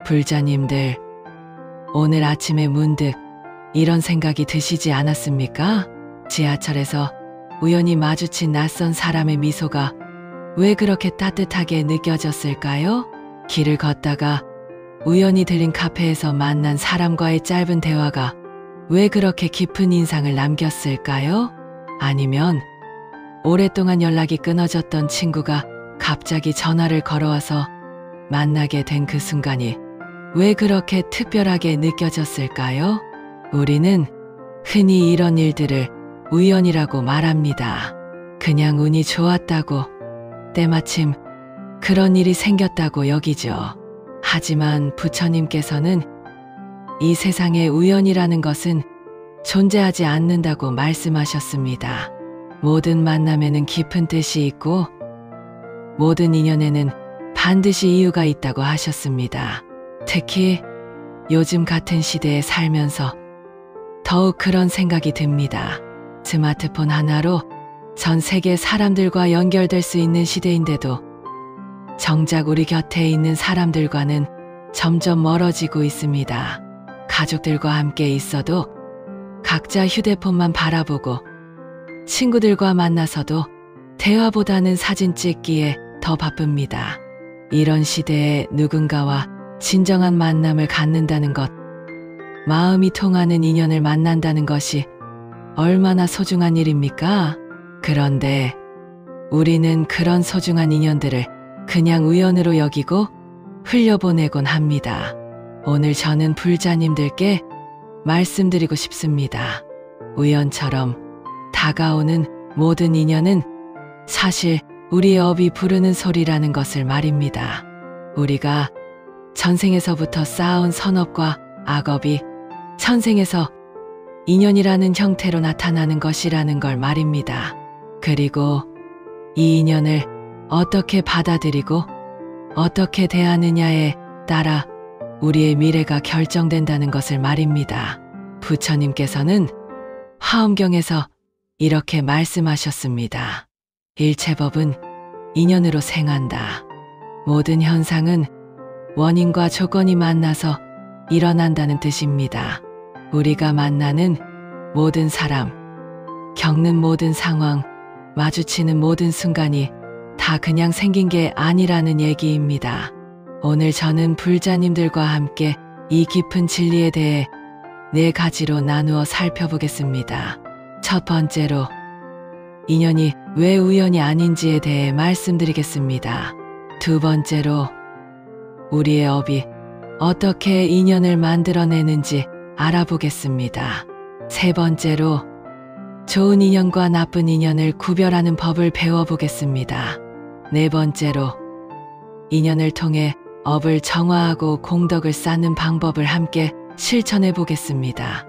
불자님들, 오늘 아침에 문득 이런 생각이 드시지 않았습니까? 지하철에서 우연히 마주친 낯선 사람의 미소가 왜 그렇게 따뜻하게 느껴졌을까요? 길을 걷다가 우연히 들린 카페에서 만난 사람과의 짧은 대화가 왜 그렇게 깊은 인상을 남겼을까요? 아니면 오랫동안 연락이 끊어졌던 친구가 갑자기 전화를 걸어와서 만나게 된 그 순간이 왜 그렇게 특별하게 느껴졌을까요? 우리는 흔히 이런 일들을 우연이라고 말합니다. 그냥 운이 좋았다고, 때마침 그런 일이 생겼다고 여기죠. 하지만 부처님께서는 이 세상에 우연이라는 것은 존재하지 않는다고 말씀하셨습니다. 모든 만남에는 깊은 뜻이 있고 모든 인연에는 반드시 이유가 있다고 하셨습니다. 특히 요즘 같은 시대에 살면서 더욱 그런 생각이 듭니다. 스마트폰 하나로 전 세계 사람들과 연결될 수 있는 시대인데도 정작 우리 곁에 있는 사람들과는 점점 멀어지고 있습니다. 가족들과 함께 있어도 각자 휴대폰만 바라보고 친구들과 만나서도 대화보다는 사진 찍기에 더 바쁩니다. 이런 시대에 누군가와 진정한 만남을 갖는다는 것, 마음이 통하는 인연을 만난다는 것이 얼마나 소중한 일입니까? 그런데 우리는 그런 소중한 인연들을 그냥 우연으로 여기고 흘려보내곤 합니다. 오늘 저는 불자님들께 말씀드리고 싶습니다. 우연처럼 다가오는 모든 인연은 사실 우리의 업이 부르는 소리라는 것을 말입니다. 우리가 전생에서부터 쌓아온 선업과 악업이 천생에서 인연이라는 형태로 나타나는 것이라는 걸 말입니다. 그리고 이 인연을 어떻게 받아들이고 어떻게 대하느냐에 따라 우리의 미래가 결정된다는 것을 말입니다. 부처님께서는 화엄경에서 이렇게 말씀하셨습니다. 일체법은 인연으로 생한다. 모든 현상은 원인과 조건이 만나서 일어난다는 뜻입니다. 우리가 만나는 모든 사람, 겪는 모든 상황, 마주치는 모든 순간이 다 그냥 생긴 게 아니라는 얘기입니다. 오늘 저는 불자님들과 함께 이 깊은 진리에 대해 4가지로 나누어 살펴보겠습니다. 첫 번째로, 인연이 왜 우연이 아닌지에 대해 말씀드리겠습니다. 두 번째로, 우리의 업이 어떻게 인연을 만들어내는지 알아보겠습니다. 세 번째로, 좋은 인연과 나쁜 인연을 구별하는 법을 배워보겠습니다. 네 번째로, 인연을 통해 업을 정화하고 공덕을 쌓는 방법을 함께 실천해 보겠습니다.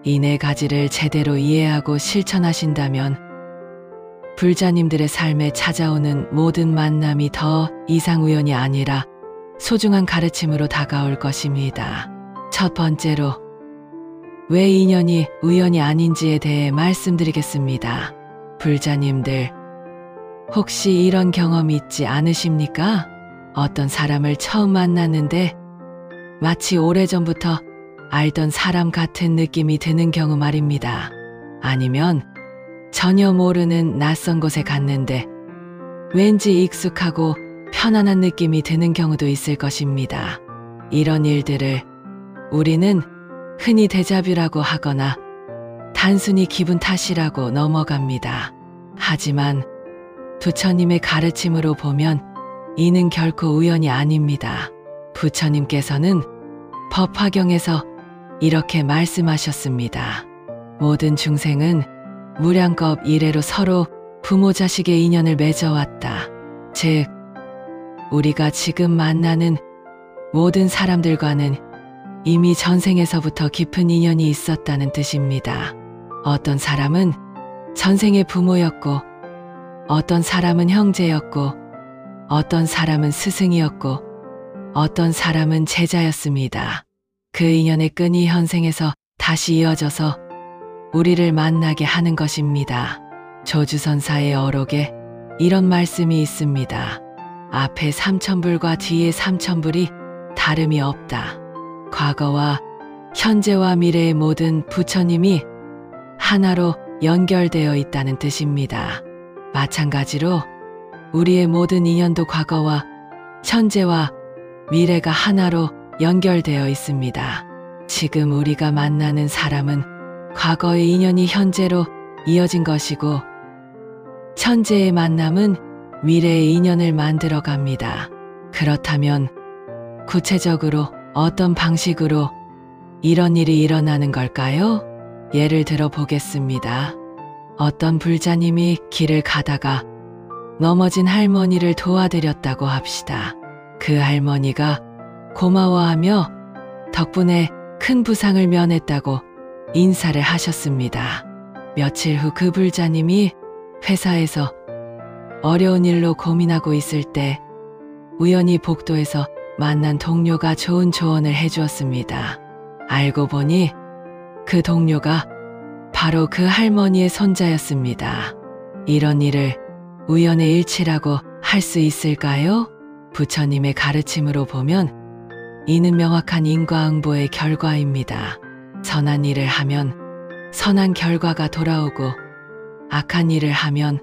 이 4가지를 제대로 이해하고 실천하신다면 불자님들의 삶에 찾아오는 모든 만남이 더 이상 우연이 아니라 소중한 가르침으로 다가올 것입니다. 첫 번째로, 왜 인연이 우연이 아닌지에 대해 말씀드리겠습니다. 불자님들, 혹시 이런 경험 있지 않으십니까? 어떤 사람을 처음 만났는데 마치 오래전부터 알던 사람 같은 느낌이 드는 경우 말입니다. 아니면 전혀 모르는 낯선 곳에 갔는데 왠지 익숙하고 편안한 느낌이 드는 경우도 있을 것입니다. 이런 일들을 우리는 흔히 데자뷰라고 하거나 단순히 기분 탓이라고 넘어갑니다. 하지만 부처님의 가르침으로 보면 이는 결코 우연이 아닙니다. 부처님께서는 법화경에서 이렇게 말씀하셨습니다. 모든 중생은 무량겁 이래로 서로 부모 자식의 인연을 맺어왔다. 즉, 우리가 지금 만나는 모든 사람들과는 이미 전생에서부터 깊은 인연이 있었다는 뜻입니다. 어떤 사람은 전생의 부모였고, 어떤 사람은 형제였고, 어떤 사람은 스승이었고, 어떤 사람은 제자였습니다. 그 인연의 끈이 현생에서 다시 이어져서 우리를 만나게 하는 것입니다. 조주선사의 어록에 이런 말씀이 있습니다. 앞에 삼천불과 뒤에 삼천불이 다름이 없다. 과거와 현재와 미래의 모든 부처님이 하나로 연결되어 있다는 뜻입니다. 마찬가지로 우리의 모든 인연도 과거와 현재와 미래가 하나로 연결되어 있습니다. 지금 우리가 만나는 사람은 과거의 인연이 현재로 이어진 것이고 현재의 만남은 미래의 인연을 만들어 갑니다. 그렇다면 구체적으로 어떤 방식으로 이런 일이 일어나는 걸까요? 예를 들어 보겠습니다. 어떤 불자님이 길을 가다가 넘어진 할머니를 도와드렸다고 합시다. 그 할머니가 고마워하며 덕분에 큰 부상을 면했다고 인사를 하셨습니다. 며칠 후 그 불자님이 회사에서 어려운 일로 고민하고 있을 때 우연히 복도에서 만난 동료가 좋은 조언을 해주었습니다. 알고 보니 그 동료가 바로 그 할머니의 손자였습니다. 이런 일을 우연의 일치라고 할 수 있을까요? 부처님의 가르침으로 보면 이는 명확한 인과응보의 결과입니다. 선한 일을 하면 선한 결과가 돌아오고 악한 일을 하면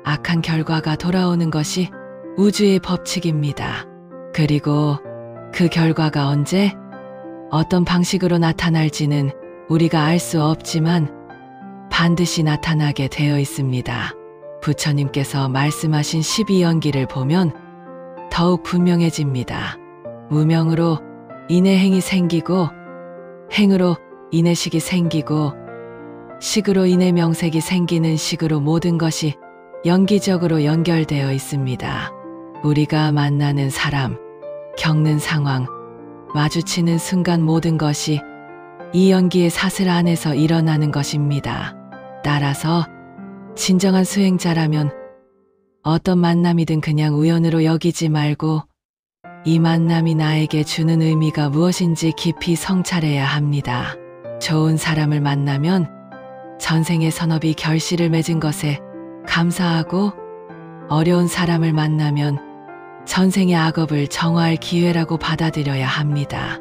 악한 결과가 돌아오는 것이 우주의 법칙입니다. 그리고 그 결과가 언제 어떤 방식으로 나타날지는 우리가 알 수 없지만 반드시 나타나게 되어 있습니다. 부처님께서 말씀하신 12연기를 보면 더욱 분명해집니다. 무명으로 인해 행이 생기고 행으로 인해 식이 생기고 식으로 인해 명색이 생기는 식으로 모든 것이 연기적으로 연결되어 있습니다. 우리가 만나는 사람, 겪는 상황, 마주치는 순간 모든 것이 이 연기의 사슬 안에서 일어나는 것입니다. 따라서 진정한 수행자라면 어떤 만남이든 그냥 우연으로 여기지 말고 이 만남이 나에게 주는 의미가 무엇인지 깊이 성찰해야 합니다. 좋은 사람을 만나면 전생의 선업이 결실을 맺은 것에 감사하고 어려운 사람을 만나면 전생의 악업을 정화할 기회라고 받아들여야 합니다.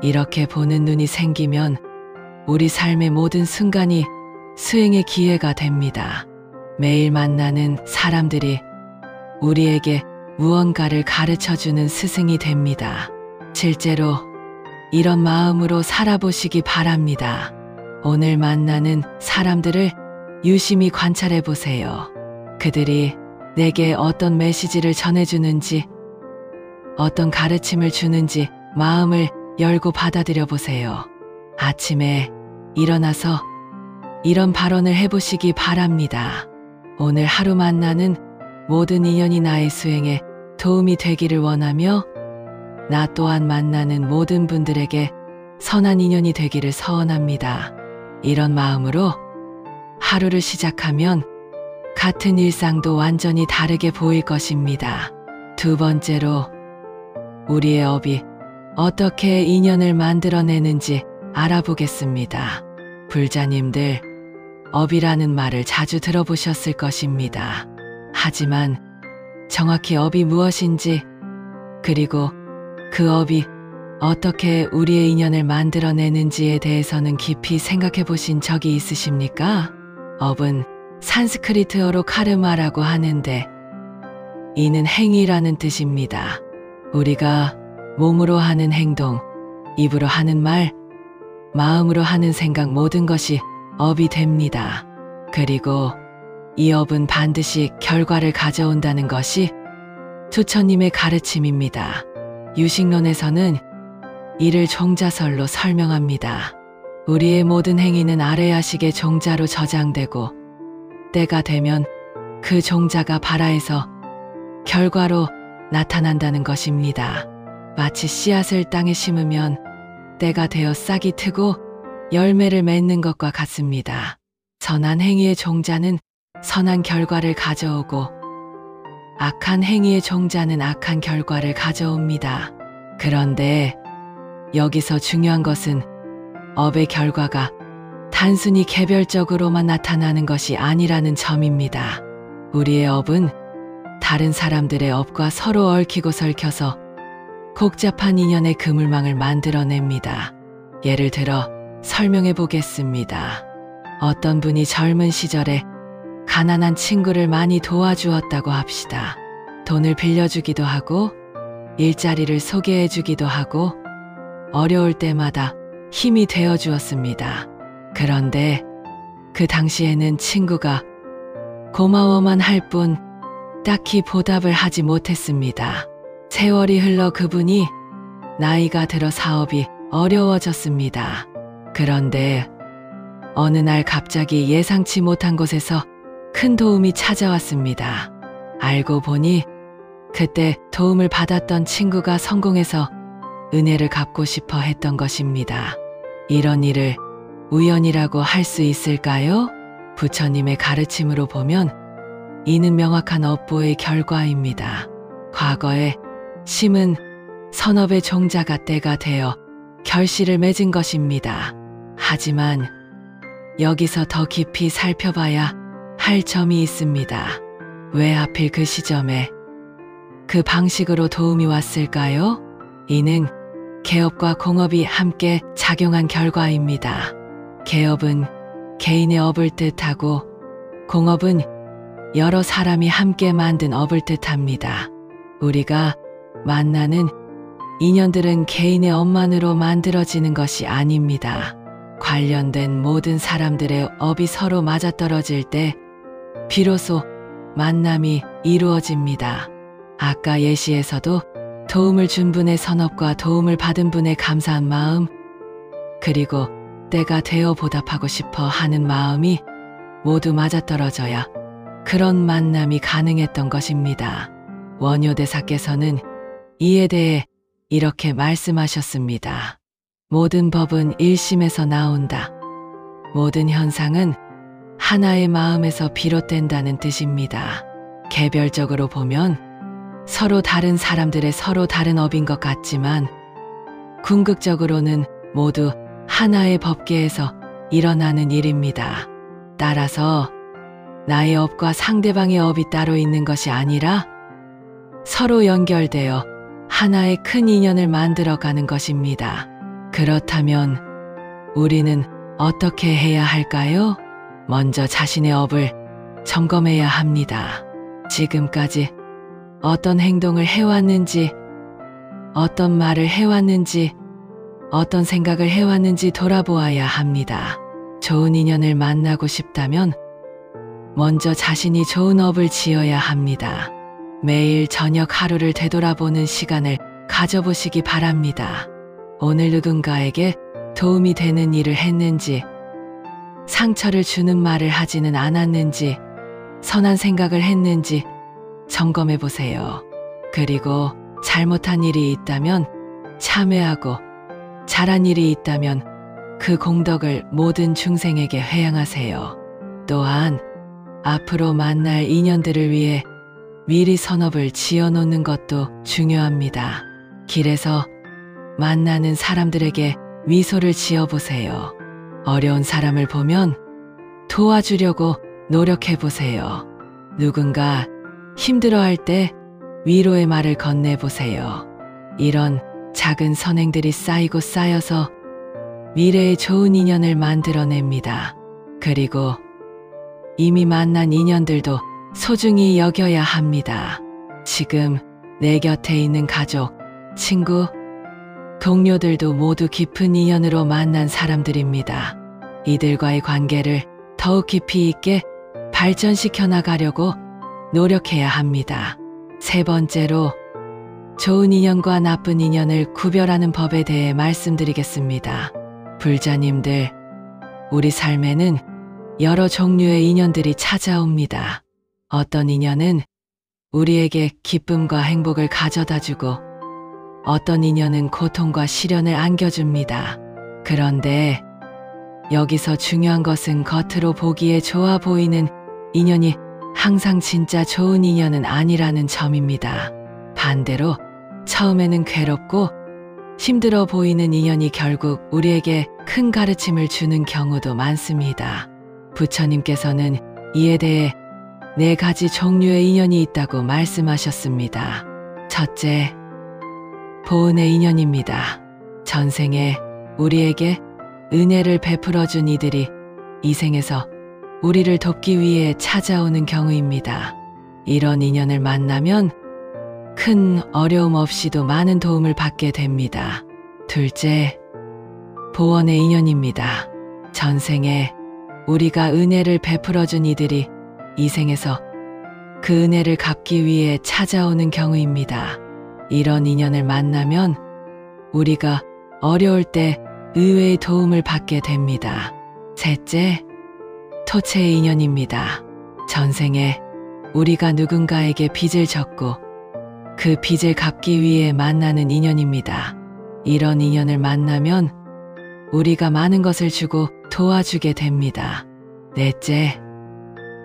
이렇게 보는 눈이 생기면 우리 삶의 모든 순간이 수행의 기회가 됩니다. 매일 만나는 사람들이 우리에게 무언가를 가르쳐주는 스승이 됩니다. 실제로 이런 마음으로 살아보시기 바랍니다. 오늘 만나는 사람들을 유심히 관찰해 보세요. 그들이 내게 어떤 메시지를 전해주는지, 어떤 가르침을 주는지 마음을 열고 받아들여 보세요. 아침에 일어나서 이런 발언을 해보시기 바랍니다. 오늘 하루 만나는 모든 인연이 나의 수행에 도움이 되기를 원하며 나 또한 만나는 모든 분들에게 선한 인연이 되기를 서원합니다. 이런 마음으로 하루를 시작하면 같은 일상도 완전히 다르게 보일 것입니다. 두 번째로 우리의 업이 어떻게 인연을 만들어내는지 알아보겠습니다. 불자님들, 업이라는 말을 자주 들어보셨을 것입니다. 하지만 정확히 업이 무엇인지, 그리고 그 업이 어떻게 우리의 인연을 만들어내는지에 대해서는 깊이 생각해 보신 적이 있으십니까? 업은 산스크리트어로 카르마라고 하는데 이는 행위라는 뜻입니다. 우리가 몸으로 하는 행동, 입으로 하는 말, 마음으로 하는 생각 모든 것이 업이 됩니다. 그리고 이 업은 반드시 결과를 가져온다는 것이 부처님의 가르침입니다. 유식론에서는 이를 종자설로 설명합니다. 우리의 모든 행위는 아래야식의 종자로 저장되고 때가 되면 그 종자가 발아에서 결과로 나타난다는 것입니다. 마치 씨앗을 땅에 심으면 때가 되어 싹이 트고 열매를 맺는 것과 같습니다. 선한 행위의 종자는 선한 결과를 가져오고 악한 행위의 종자는 악한 결과를 가져옵니다. 그런데 여기서 중요한 것은 업의 결과가 단순히 개별적으로만 나타나는 것이 아니라는 점입니다. 우리의 업은 다른 사람들의 업과 서로 얽히고 설켜서 복잡한 인연의 그물망을 만들어냅니다. 예를 들어 설명해 보겠습니다. 어떤 분이 젊은 시절에 가난한 친구를 많이 도와주었다고 합시다. 돈을 빌려주기도 하고 일자리를 소개해 주기도 하고 어려울 때마다 힘이 되어 주었습니다. 그런데 그 당시에는 친구가 고마워만 할 뿐 딱히 보답을 하지 못했습니다. 세월이 흘러 그분이 나이가 들어 사업이 어려워졌습니다. 그런데 어느 날 갑자기 예상치 못한 곳에서 큰 도움이 찾아왔습니다. 알고 보니 그때 도움을 받았던 친구가 성공해서 은혜를 갚고 싶어 했던 것입니다. 이런 일을 우연이라고 할 수 있을까요? 부처님의 가르침으로 보면 이는 명확한 업보의 결과입니다. 과거에 심은 선업의 종자가 때가 되어 결실을 맺은 것입니다. 하지만 여기서 더 깊이 살펴봐야 할 점이 있습니다. 왜 하필 그 시점에 그 방식으로 도움이 왔을까요? 이는 개업과 공업이 함께 작용한 결과입니다. 개업은 개인의 업을 뜻하고 공업은 여러 사람이 함께 만든 업을 뜻합니다. 우리가 만나는 인연들은 개인의 업만으로 만들어지는 것이 아닙니다. 관련된 모든 사람들의 업이 서로 맞아떨어질 때 비로소 만남이 이루어집니다. 아까 예시에서도 도움을 준 분의 선업과 도움을 받은 분의 감사한 마음, 그리고 때가 되어 보답하고 싶어 하는 마음이 모두 맞아떨어져야 그런 만남이 가능했던 것입니다. 원효대사께서는 이에 대해 이렇게 말씀하셨습니다. 모든 법은 일심에서 나온다. 모든 현상은 하나의 마음에서 비롯된다는 뜻입니다. 개별적으로 보면 서로 다른 사람들의 서로 다른 업인 것 같지만 궁극적으로는 모두 하나의 법계에서 일어나는 일입니다. 따라서 나의 업과 상대방의 업이 따로 있는 것이 아니라 서로 연결되어 하나의 큰 인연을 만들어가는 것입니다. 그렇다면 우리는 어떻게 해야 할까요? 먼저 자신의 업을 점검해야 합니다. 지금까지 어떤 행동을 해왔는지, 어떤 말을 해왔는지, 어떤 생각을 해왔는지 돌아보아야 합니다. 좋은 인연을 만나고 싶다면 먼저 자신이 좋은 업을 지어야 합니다. 매일 저녁 하루를 되돌아보는 시간을 가져보시기 바랍니다. 오늘 누군가에게 도움이 되는 일을 했는지, 상처를 주는 말을 하지는 않았는지, 선한 생각을 했는지 점검해 보세요. 그리고 잘못한 일이 있다면 참회하고 잘한 일이 있다면 그 공덕을 모든 중생에게 회양하세요. 또한 앞으로 만날 인연들을 위해 미리 선업을 지어놓는 것도 중요합니다. 길에서 만나는 사람들에게 미소를 지어보세요. 어려운 사람을 보면 도와주려고 노력해보세요. 누군가 힘들어할 때 위로의 말을 건네보세요. 이런 작은 선행들이 쌓이고 쌓여서 미래의 좋은 인연을 만들어냅니다. 그리고 이미 만난 인연들도 소중히 여겨야 합니다. 지금 내 곁에 있는 가족, 친구, 동료들도 모두 깊은 인연으로 만난 사람들입니다. 이들과의 관계를 더욱 깊이 있게 발전시켜 나가려고 노력해야 합니다. 세 번째로 좋은 인연과 나쁜 인연을 구별하는 법에 대해 말씀드리겠습니다. 불자님들, 우리 삶에는 여러 종류의 인연들이 찾아옵니다. 어떤 인연은 우리에게 기쁨과 행복을 가져다주고 어떤 인연은 고통과 시련을 안겨줍니다. 그런데 여기서 중요한 것은 겉으로 보기에 좋아 보이는 인연이 항상 진짜 좋은 인연은 아니라는 점입니다. 반대로 처음에는 괴롭고 힘들어 보이는 인연이 결국 우리에게 큰 가르침을 주는 경우도 많습니다. 부처님께서는 이에 대해 4가지 종류의 인연이 있다고 말씀하셨습니다. 첫째, 보은의 인연입니다. 전생에 우리에게 은혜를 베풀어준 이들이 이 생에서 우리를 돕기 위해 찾아오는 경우입니다. 이런 인연을 만나면 큰 어려움 없이도 많은 도움을 받게 됩니다. 둘째, 보원의 인연입니다. 전생에 우리가 은혜를 베풀어준 이들이 이 생에서 그 은혜를 갚기 위해 찾아오는 경우입니다. 이런 인연을 만나면 우리가 어려울 때 의외의 도움을 받게 됩니다. 셋째, 토체의 인연입니다. 전생에 우리가 누군가에게 빚을 졌고 그 빚을 갚기 위해 만나는 인연입니다. 이런 인연을 만나면 우리가 많은 것을 주고 도와주게 됩니다. 넷째,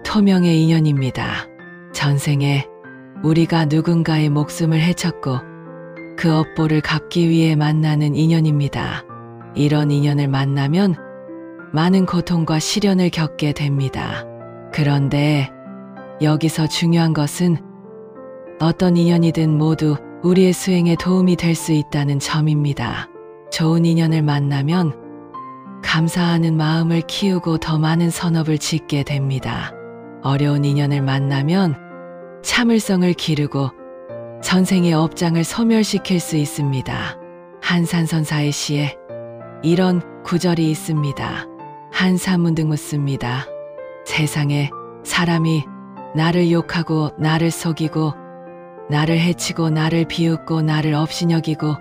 토명의 인연입니다. 전생에 우리가 누군가의 목숨을 해쳤고 그 업보를 갚기 위해 만나는 인연입니다. 이런 인연을 만나면 많은 고통과 시련을 겪게 됩니다. 그런데 여기서 중요한 것은 어떤 인연이든 모두 우리의 수행에 도움이 될 수 있다는 점입니다. 좋은 인연을 만나면 감사하는 마음을 키우고 더 많은 선업을 짓게 됩니다. 어려운 인연을 만나면 참을성을 기르고 전생의 업장을 소멸시킬 수 있습니다. 한산선사의 시에 이런 구절이 있습니다. 한사문등 묻습니다. 세상에 사람이 나를 욕하고 나를 속이고 나를 해치고 나를 비웃고 나를 업신여기고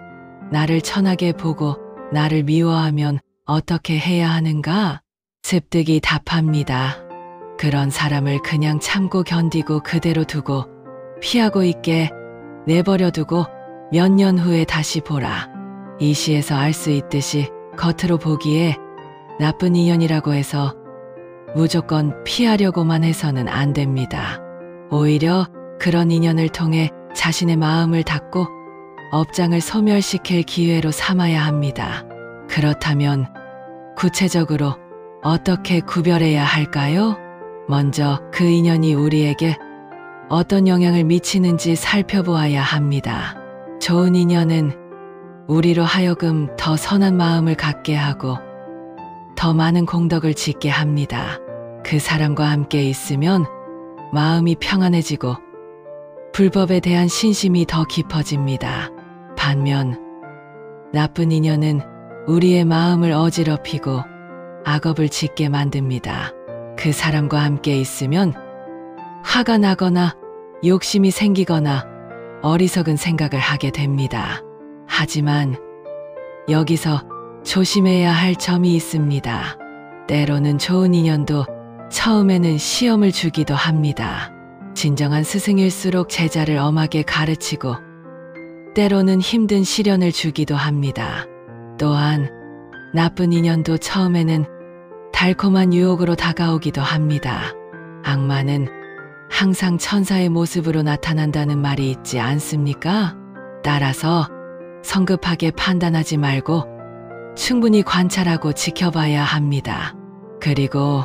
나를 천하게 보고 나를 미워하면 어떻게 해야 하는가? 습득이 답합니다. 그런 사람을 그냥 참고 견디고 그대로 두고 피하고 있게 내버려 두고 몇 년 후에 다시 보라. 이 시에서 알 수 있듯이 겉으로 보기에 나쁜 인연이라고 해서 무조건 피하려고만 해서는 안 됩니다. 오히려 그런 인연을 통해 자신의 마음을 닫고 업장을 소멸시킬 기회로 삼아야 합니다. 그렇다면 구체적으로 어떻게 구별해야 할까요? 먼저 그 인연이 우리에게 어떤 영향을 미치는지 살펴보아야 합니다. 좋은 인연은 우리로 하여금 더 선한 마음을 갖게 하고 더 많은 공덕을 짓게 합니다. 그 사람과 함께 있으면 마음이 평안해지고 불법에 대한 신심이 더 깊어집니다. 반면 나쁜 인연은 우리의 마음을 어지럽히고 악업을 짓게 만듭니다. 그 사람과 함께 있으면 화가 나거나 욕심이 생기거나 어리석은 생각을 하게 됩니다. 하지만 여기서 조심해야 할 점이 있습니다. 때로는 좋은 인연도 처음에는 시험을 주기도 합니다. 진정한 스승일수록 제자를 엄하게 가르치고 때로는 힘든 시련을 주기도 합니다. 또한 나쁜 인연도 처음에는 달콤한 유혹으로 다가오기도 합니다. 악마는 항상 천사의 모습으로 나타난다는 말이 있지 않습니까? 따라서 성급하게 판단하지 말고 충분히 관찰하고 지켜봐야 합니다. 그리고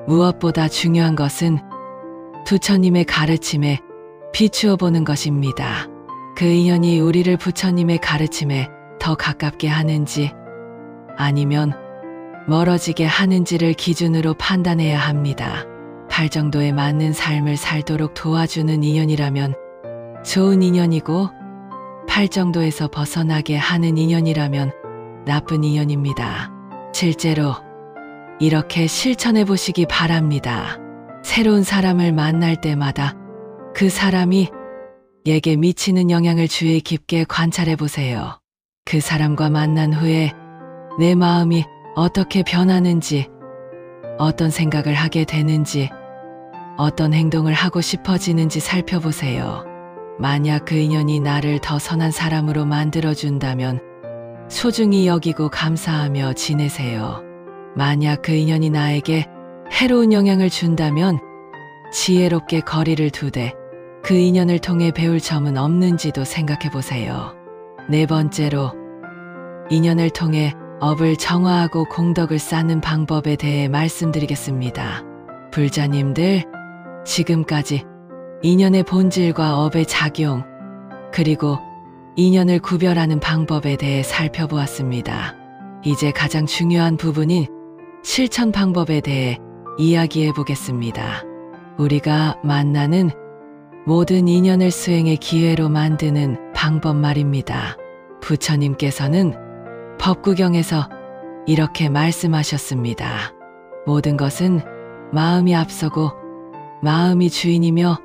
무엇보다 중요한 것은 부처님의 가르침에 비추어 보는 것입니다. 그 인연이 우리를 부처님의 가르침에 더 가깝게 하는지 아니면 멀어지게 하는지를 기준으로 판단해야 합니다. 팔정도에 맞는 삶을 살도록 도와주는 인연이라면 좋은 인연이고 팔정도에서 벗어나게 하는 인연이라면 나쁜 인연입니다. 실제로 이렇게 실천해 보시기 바랍니다. 새로운 사람을 만날 때마다 그 사람이 내게 미치는 영향을 주의 깊게 관찰해 보세요. 그 사람과 만난 후에 내 마음이 어떻게 변하는지, 어떤 생각을 하게 되는지, 어떤 행동을 하고 싶어지는지 살펴보세요. 만약 그 인연이 나를 더 선한 사람으로 만들어준다면 소중히 여기고 감사하며 지내세요. 만약 그 인연이 나에게 해로운 영향을 준다면 지혜롭게 거리를 두되 그 인연을 통해 배울 점은 없는지도 생각해 보세요. 네 번째로, 인연을 통해 업을 정화하고 공덕을 쌓는 방법에 대해 말씀드리겠습니다. 불자님들, 지금까지 인연의 본질과 업의 작용, 그리고 인연을 구별하는 방법에 대해 살펴보았습니다. 이제 가장 중요한 부분인 실천 방법에 대해 이야기해 보겠습니다. 우리가 만나는 모든 인연을 수행의 기회로 만드는 방법 말입니다. 부처님께서는 법구경에서 이렇게 말씀하셨습니다. 모든 것은 마음이 앞서고 마음이 주인이며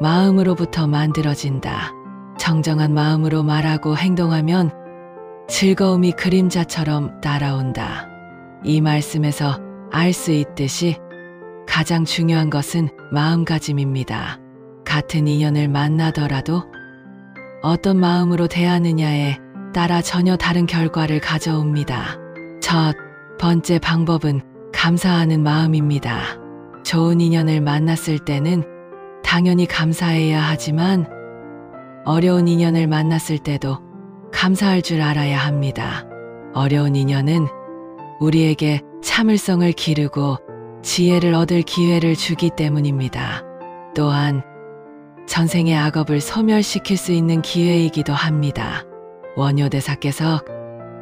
마음으로부터 만들어진다. 정정한 마음으로 말하고 행동하면 즐거움이 그림자처럼 따라온다. 이 말씀에서 알 수 있듯이 가장 중요한 것은 마음가짐입니다. 같은 인연을 만나더라도 어떤 마음으로 대하느냐에 따라 전혀 다른 결과를 가져옵니다. 첫 번째 방법은 감사하는 마음입니다. 좋은 인연을 만났을 때는 당연히 감사해야 하지만 어려운 인연을 만났을 때도 감사할 줄 알아야 합니다. 어려운 인연은 우리에게 참을성을 기르고 지혜를 얻을 기회를 주기 때문입니다. 또한 전생의 악업을 소멸시킬 수 있는 기회이기도 합니다. 원효대사께서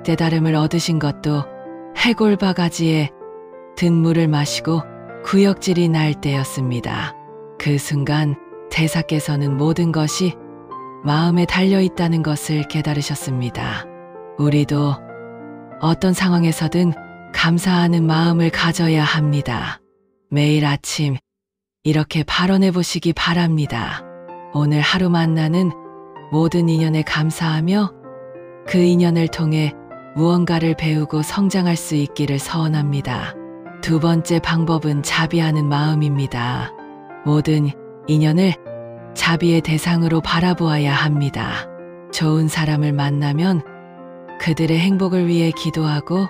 깨달음을 얻으신 것도 해골바가지에 든 물을 마시고 구역질이 날 때였습니다. 그 순간 대사께서는 모든 것이 마음에 달려있다는 것을 깨달으셨습니다. 우리도 어떤 상황에서든 감사하는 마음을 가져야 합니다. 매일 아침 이렇게 발언해 보시기 바랍니다. 오늘 하루 만나는 모든 인연에 감사하며 그 인연을 통해 무언가를 배우고 성장할 수 있기를 서원합니다. 두 번째 방법은 자비하는 마음입니다. 모든 인연을 자비의 대상으로 바라보아야 합니다. 좋은 사람을 만나면 그들의 행복을 위해 기도하고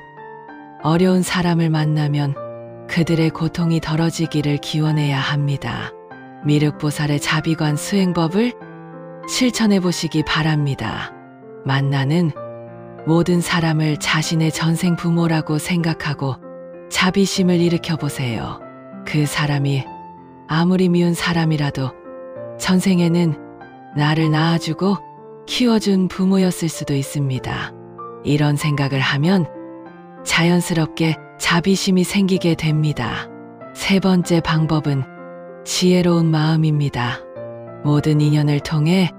어려운 사람을 만나면 그들의 고통이 덜어지기를 기원해야 합니다. 미륵보살의 자비관 수행법을 실천해 보시기 바랍니다. 만나는 모든 사람을 자신의 전생 부모라고 생각하고 자비심을 일으켜 보세요. 그 사람이 아무리 미운 사람이라도 전생에는 나를 낳아주고 키워준 부모였을 수도 있습니다. 이런 생각을 하면 자연스럽게 자비심이 생기게 됩니다. 세 번째 방법은 지혜로운 마음입니다. 모든 인연을 통해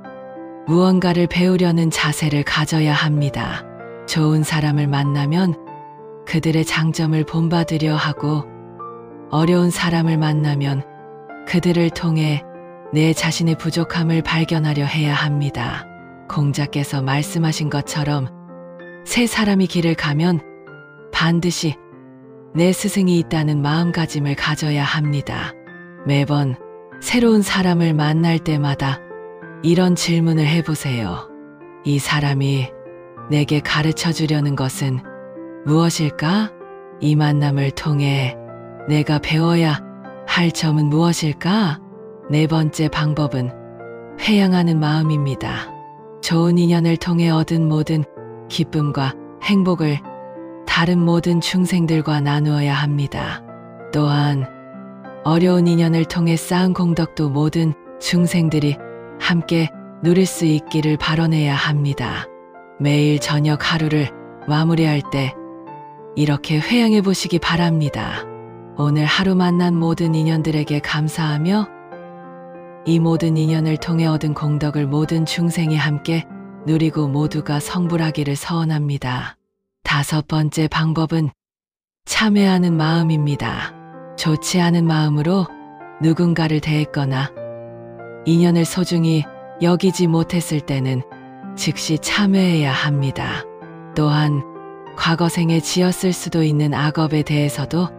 무언가를 배우려는 자세를 가져야 합니다. 좋은 사람을 만나면 그들의 장점을 본받으려 하고 어려운 사람을 만나면 그들을 통해 내 자신의 부족함을 발견하려 해야 합니다. 공자께서 말씀하신 것처럼 세 사람이 길을 가면 반드시 내 스승이 있다는 마음가짐을 가져야 합니다. 매번 새로운 사람을 만날 때마다 이런 질문을 해보세요. 이 사람이 내게 가르쳐 주려는 것은 무엇일까? 이 만남을 통해 내가 배워야 할 점은 무엇일까? 네 번째 방법은 회양하는 마음입니다. 좋은 인연을 통해 얻은 모든 기쁨과 행복을 다른 모든 중생들과 나누어야 합니다. 또한 어려운 인연을 통해 쌓은 공덕도 모든 중생들이 함께 누릴 수 있기를 바라내야 합니다. 매일 저녁 하루를 마무리할 때 이렇게 회양해 보시기 바랍니다. 오늘 하루 만난 모든 인연들에게 감사하며 이 모든 인연을 통해 얻은 공덕을 모든 중생이 함께 누리고 모두가 성불하기를 서원합니다. 다섯 번째 방법은 참회하는 마음입니다. 좋지 않은 마음으로 누군가를 대했거나 인연을 소중히 여기지 못했을 때는 즉시 참회해야 합니다. 또한 과거 생에 지었을 수도 있는 악업에 대해서도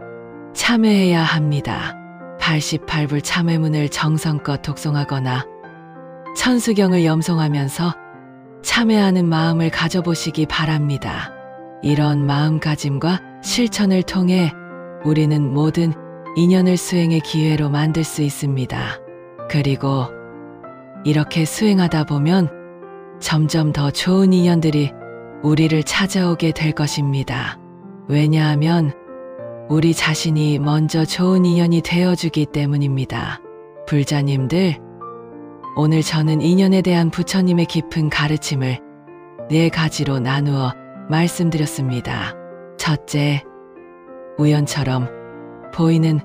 참회해야 합니다. 88불 참회문을 정성껏 독송하거나 천수경을 염송하면서 참회하는 마음을 가져보시기 바랍니다. 이런 마음가짐과 실천을 통해 우리는 모든 인연을 수행의 기회로 만들 수 있습니다. 그리고 이렇게 수행하다 보면 점점 더 좋은 인연들이 우리를 찾아오게 될 것입니다. 왜냐하면 우리 자신이 먼저 좋은 인연이 되어주기 때문입니다. 불자님들, 오늘 저는 인연에 대한 부처님의 깊은 가르침을 4가지로 나누어 말씀드렸습니다. 첫째, 우연처럼 보이는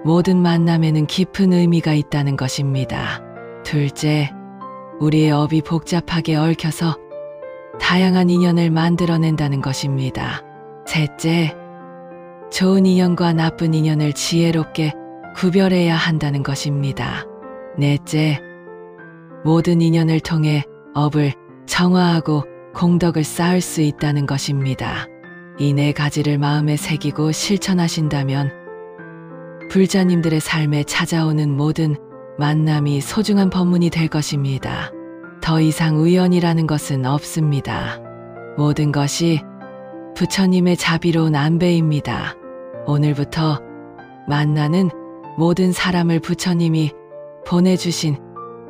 모든 만남에는 깊은 의미가 있다는 것입니다. 둘째, 우리의 업이 복잡하게 얽혀서 다양한 인연을 만들어낸다는 것입니다. 셋째, 좋은 인연과 나쁜 인연을 지혜롭게 구별해야 한다는 것입니다. 넷째, 모든 인연을 통해 업을 정화하고 공덕을 쌓을 수 있다는 것입니다. 이 4가지를 마음에 새기고 실천하신다면 불자님들의 삶에 찾아오는 모든 만남이 소중한 법문이 될 것입니다. 더 이상 우연이라는 것은 없습니다. 모든 것이 부처님의 자비로운 안배입니다. 오늘부터 만나는 모든 사람을 부처님이 보내주신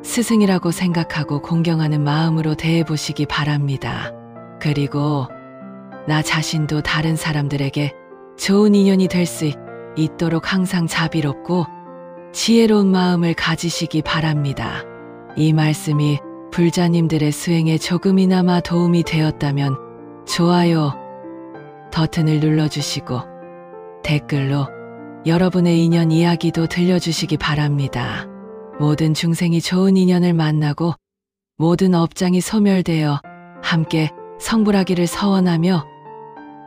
스승이라고 생각하고 공경하는 마음으로 대해보시기 바랍니다. 그리고 나 자신도 다른 사람들에게 좋은 인연이 될 수 있도록 항상 자비롭고 지혜로운 마음을 가지시기 바랍니다. 이 말씀이 불자님들의 수행에 조금이나마 도움이 되었다면 좋아요 버튼을 눌러주시고 댓글로 여러분의 인연 이야기도 들려주시기 바랍니다. 모든 중생이 좋은 인연을 만나고 모든 업장이 소멸되어 함께 성불하기를 서원하며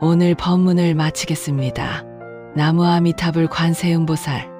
오늘 법문을 마치겠습니다. 나무 아미타불 관세음보살